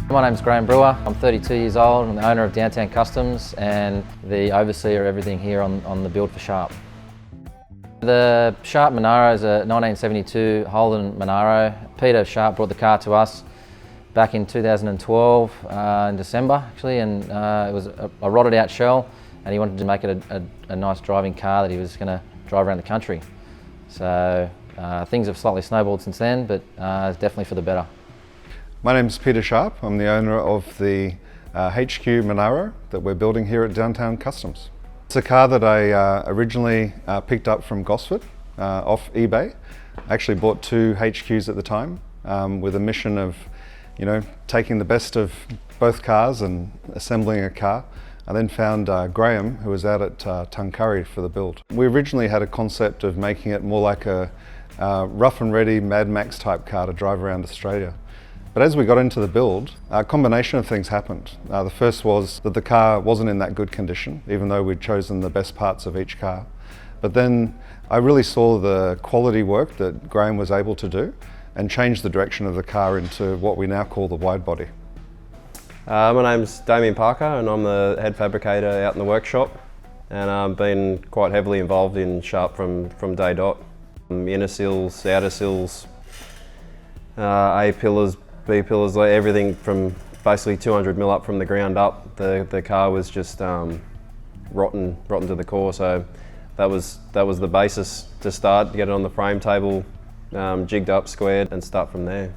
My name's Graham Brewer. I'm 32 years old. I'm the owner of Down Town Kustoms and the overseer of everything here on the build for Sharp. The Sharp Monaro is a 1972 Holden Monaro. Peter Sharp brought the car to us back in 2012 in December actually, and it was a rotted out shell, and he wanted to make it a nice driving car that he was going to drive around the country. So things have slightly snowballed since then, but it's definitely for the better. My name's Peter Sharp. I'm the owner of the HQ Monaro that we're building here at Down Town Kustoms. It's a car that I originally picked up from Gosford off eBay. I actually bought two HQs at the time with a mission of, taking the best of both cars and assembling a car. I then found Graham, who was out at Tuncurry for the build. We originally had a concept of making it more like a rough and ready Mad Max type car to drive around Australia. But as we got into the build, a combination of things happened. The first was that the car wasn't in that good condition, even though we'd chosen the best parts of each car. But then I really saw the quality work that Graham was able to do and changed the direction of the car into what we now call the wide body. My name's Damien Parker and I'm the head fabricator out in the workshop, and I've been quite heavily involved in Sharp from day dot. Inner sills, outer sills, A pillars, B pillars, like everything from basically 200 mil up from the ground up. The car was just rotten to the core, so that was the basis to start, get it on the frame table, jigged up, squared, and start from there.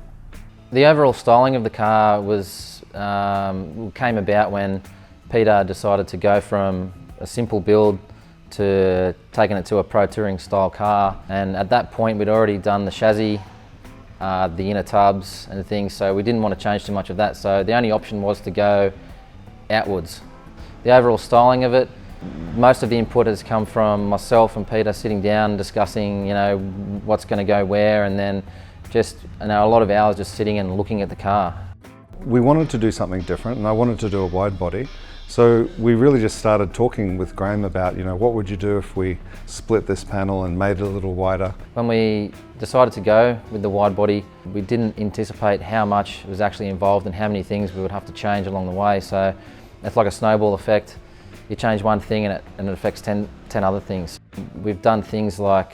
The overall styling of the car was came about when Peter decided to go from a simple build to taking it to a pro touring style car, and at that point we'd already done the chassis, the inner tubs and things, so we didn't want to change too much of that, so the only option was to go outwards. The overall styling of it, most of the input has come from myself and Peter sitting down discussing what's going to go where, and then just a lot of hours just sitting and looking at the car. We wanted to do something different, and I wanted to do a wide body. So we really just started talking with Graham about, what would you do if we split this panel and made it a little wider. When we decided to go with the wide body, we didn't anticipate how much was actually involved and how many things we would have to change along the way. So it's like a snowball effect. You change one thing and it affects 10 other things. We've done things like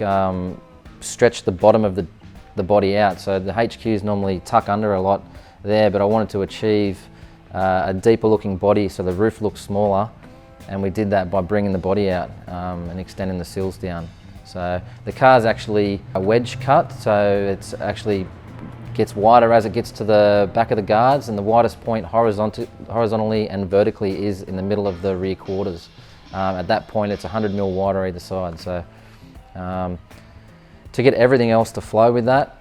stretch the bottom of the body out. So the HQs normally tuck under a lot there, but I wanted to achieve a deeper looking body so the roof looks smaller, and we did that by bringing the body out and extending the sills down. So the car's actually a wedge cut, so it's actually gets wider as it gets to the back of the guards, and the widest point horizontally and vertically is in the middle of the rear quarters. At that point it's 100 mil wider either side. So to get everything else to flow with that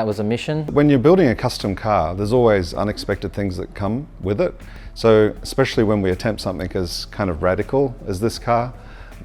was a mission. When you're building a custom car, there's always unexpected things that come with it. So especially when we attempt something as kind of radical as this car,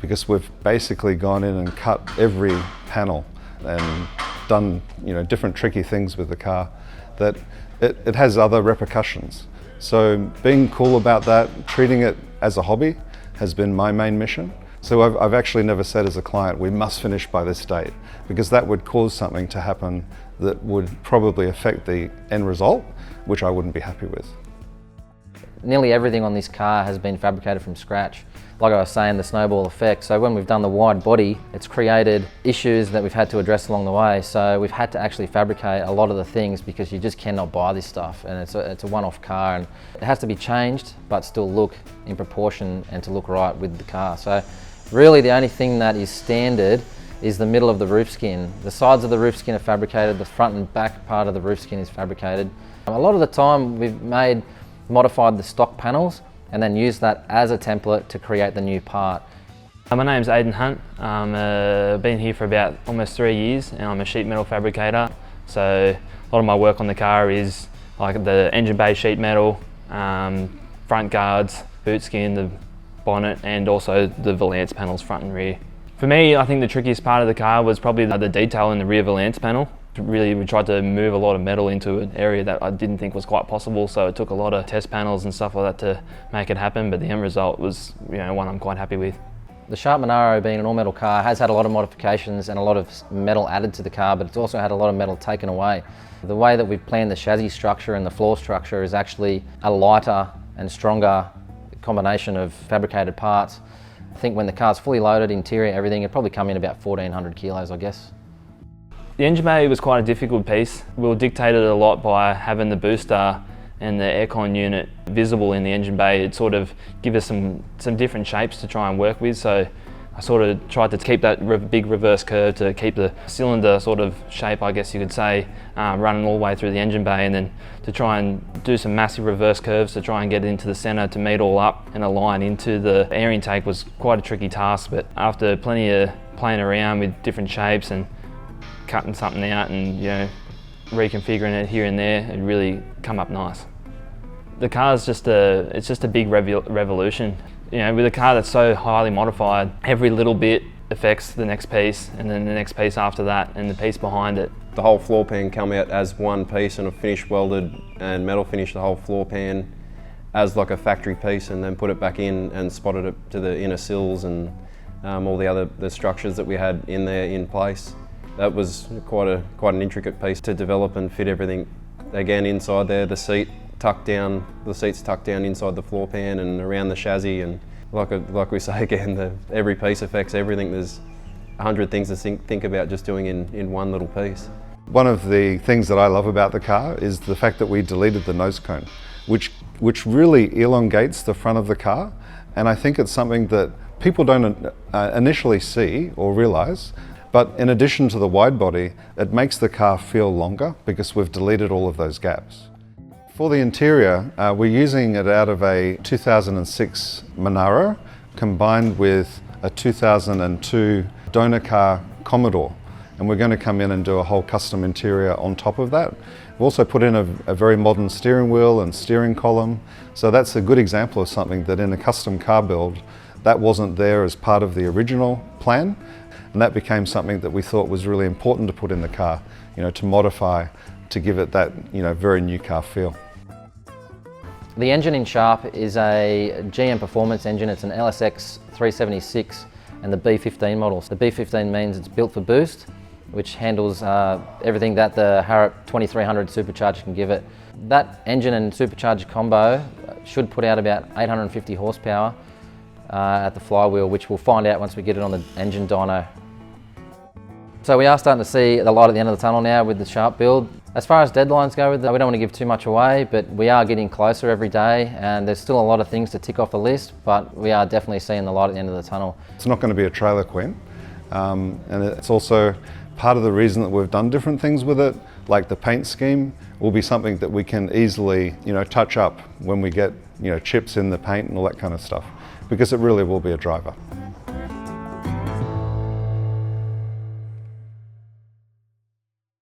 because we've basically gone in and cut every panel and done different tricky things with the car, that it has other repercussions. So being cool about that, treating it as a hobby has been my main mission. So I've actually never said as a client, we must finish by this date, because that would cause something to happen that would probably affect the end result, which I wouldn't be happy with. Nearly everything on this car has been fabricated from scratch. Like I was saying, the snowball effect. So when we've done the wide body, it's created issues that we've had to address along the way. So we've had to actually fabricate a lot of the things because you just cannot buy this stuff, and it's a one-off car, and it has to be changed but still look in proportion and to look right with the car. So really the only thing that is standard is the middle of the roof skin. The sides of the roof skin are fabricated, the front and back part of the roof skin is fabricated. A lot of the time we've modified the stock panels and then used that as a template to create the new part. My name's Aidan Hunt. I've been here for about almost 3 years, and I'm a sheet metal fabricator. So a lot of my work on the car is like the engine bay sheet metal, front guards, boot skin, the bonnet, and also the valance panels front and rear. For me, I think the trickiest part of the car was probably the detail in the rear valance panel. Really, we tried to move a lot of metal into an area that I didn't think was quite possible, so it took a lot of test panels and stuff like that to make it happen, but the end result was one I'm quite happy with. The Sharp Monaro, being an all-metal car, has had a lot of modifications and a lot of metal added to the car, but it's also had a lot of metal taken away. The way that we've planned the chassis structure and the floor structure is actually a lighter and stronger combination of fabricated parts. I think when the car's fully loaded, interior, everything, it'd probably come in about 1,400 kilos, I guess. The engine bay was quite a difficult piece. We were dictated a lot by having the booster and the aircon unit visible in the engine bay. It sort of give us some different shapes to try and work with. So I sort of tried to keep that big reverse curve to keep the cylinder sort of shape, I guess you could say, running all the way through the engine bay, and then to try and do some massive reverse curves to try and get it into the centre to meet all up and align into the air intake was quite a tricky task. But after plenty of playing around with different shapes and cutting something out and, you know, reconfiguring it here and there, it really come up nice. The car's just a big revolution. You know, with a car that's so highly modified, every little bit affects the next piece, and then the next piece after that, and the piece behind it. The whole floor pan come out as one piece, and a finish welded and metal finish the whole floor pan as like a factory piece, and then put it back in and spotted it to the inner sills and all the structures that we had in there in place. That was quite an intricate piece to develop and fit everything again inside there. The seats tucked down inside the floor pan and around the chassis, and like we say again, every piece affects everything. There's 100 things to think about just doing in one little piece. One of the things that I love about the car is the fact that we deleted the nose cone, which really elongates the front of the car, and I think it's something that people don't initially see or realise. But in addition to the wide body, it makes the car feel longer because we've deleted all of those gaps. For the interior, we're using it out of a 2006 Monaro combined with a 2002 donor car Commodore, and we're going to come in and do a whole custom interior on top of that. We've also put in a very modern steering wheel and steering column, so that's a good example of something that in a custom car build that wasn't there as part of the original plan, and that became something that we thought was really important to put in the car, you know, to modify, to give it that, you know, very new car feel. The engine in Sharp is a GM Performance engine. It's an LSX 376 and the B15 models. The B15 means it's built for boost, which handles everything that the Harrop 2300 supercharger can give it. That engine and supercharger combo should put out about 850 horsepower at the flywheel, which we'll find out once we get it on the engine dyno. So we are starting to see the light at the end of the tunnel now with the Sharp build. As far as deadlines go, we don't want to give too much away, but we are getting closer every day, and there's still a lot of things to tick off the list, but we are definitely seeing the light at the end of the tunnel. It's not going to be a trailer queen, and it's also part of the reason that we've done different things with it, like the paint scheme will be something that we can easily, you know, touch up when we get, you know, chips in the paint and all that kind of stuff, because it really will be a driver.